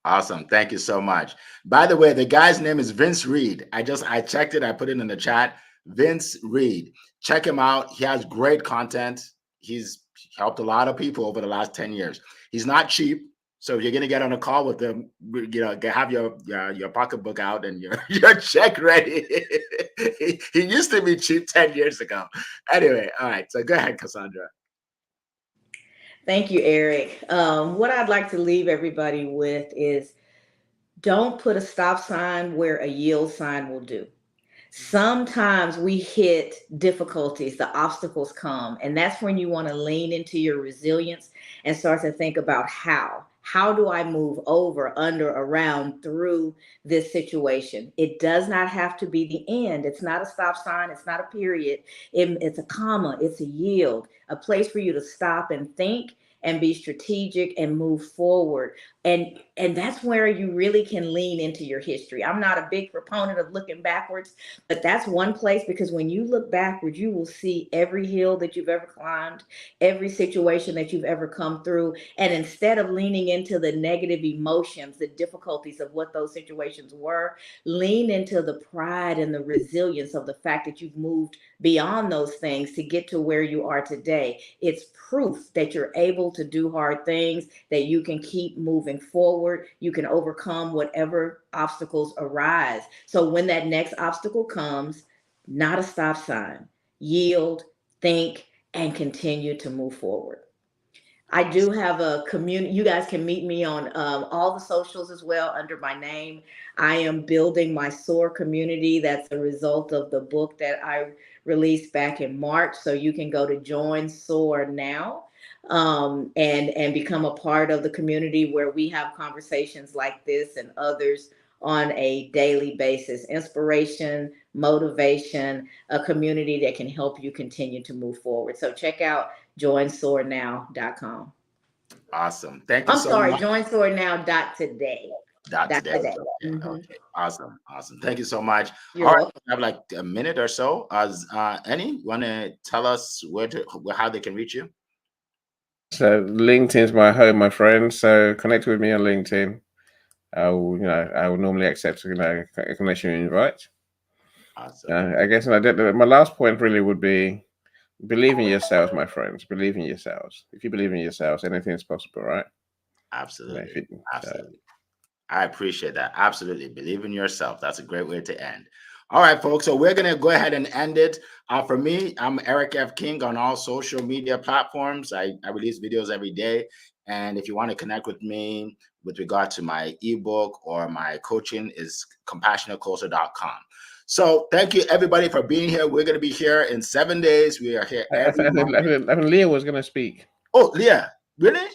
Awesome. Thank you so much. By the way, the guy's name is Vince Reed. I checked it. I put it in the chat. Vince Reed. Check him out. He has great content. He's helped a lot of people over the last 10 years. He's not cheap. So if you're going to get on a call with him, have your pocketbook out and your check ready. He used to be cheap 10 years ago. Anyway, all right. So go ahead, Cassandra. Thank you, Eric. What I'd like to leave everybody with is, don't put a stop sign where a yield sign will do. Sometimes we hit difficulties, the obstacles come, and that's when you want to lean into your resilience and start to think about how do I move over, under, around, through this situation. It does not have to be the end. It's not a stop sign. It's not a period. It's a comma. It's a yield, a place for you to stop and think and be strategic and move forward. And that's where you really can lean into your history. I'm not a big proponent of looking backwards, but that's one place, because when you look backwards, you will see every hill that you've ever climbed, every situation that you've ever come through. And instead of leaning into the negative emotions, the difficulties of what those situations were, lean into the pride and the resilience of the fact that you've moved beyond those things to get to where you are today. It's proof that you're able to do hard things, that you can keep moving forward. You can overcome whatever obstacles arise. So when that next obstacle comes, not a stop sign, yield, think, and continue to move forward. I do have a community. You guys can meet me on all the socials as well under my name. I am building my SOAR community. That's a result of the book that I released back in March. So you can go to Join SOAR now, and become a part of the community where we have conversations like this and others on a daily basis. Inspiration, motivation, a community that can help you continue to move forward. So check out joinsoarnow.com. Awesome. Thank you so Sorry, much. joinsoarnow.today. Today. Today. Okay. Mm-hmm. Okay. Awesome. Thank you so much. You're All right. welcome. We have like a minute or so. Annie, want to tell us how they can reach you? So LinkedIn's my home, my friend. So connect with me on LinkedIn. I will normally accept a connection invite. Awesome. I guess my last point really would be believe in yourselves, my friends. Believe in yourselves. If you believe in yourselves, anything is possible, right? Absolutely. Absolutely. I appreciate that. Absolutely. Believe in yourself. That's a great way to end. All right, folks. So we're going to go ahead and end it. For me, I'm Eric F. King on all social media platforms. I release videos every day. And if you want to connect with me with regard to my ebook or my coaching, is compassionatecloser.com. So thank you, everybody, for being here. We're going to be here in 7 days. We are here every Monday. I think Leah was going to speak. Oh, Leah, really?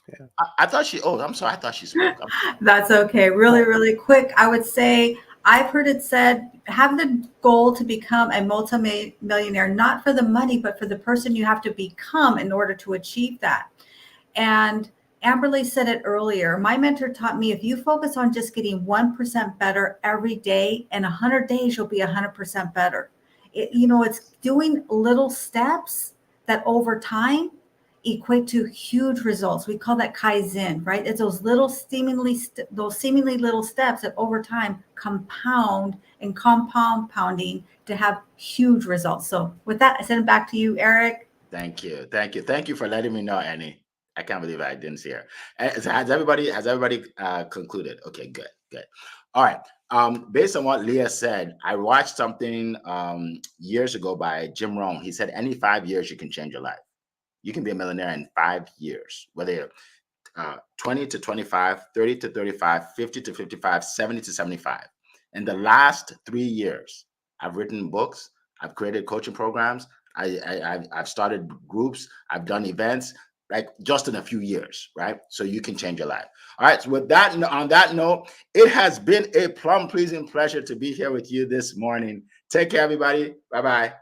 Yeah. I thought she, I'm sorry. I thought she spoke. That's okay. Really, really quick. I would say I've heard it said, have the goal to become a multimillionaire, not for the money, but for the person you have to become in order to achieve that. And Amberly said it earlier. My mentor taught me if you focus on just getting 1% better every day, in 100 days, you'll be 100% better. It's doing little steps that over time equate to huge results. We call that Kaizen, right? It's those little seemingly little steps that over time compound and compounding to have huge results. So with that, I send it back to you, Eric. Thank you. Thank you. Thank you for letting me know, Annie. I can't believe I didn't see her. Has everybody concluded? Okay, good, good. All right. Based on what Leah said, I watched something years ago by Jim Rohn. He said, any 5 years you can change your life. You can be a millionaire in 5 years, whether you're 20 to 25, 30 to 35, 50 to 55, 70 to 75. In the last 3 years, I've written books, I've created coaching programs, I've started groups, I've done events, like just in a few years, right? So you can change your life. All right. So with that, on that note, it has been a plum pleasing pleasure to be here with you this morning. Take care, everybody. Bye-bye.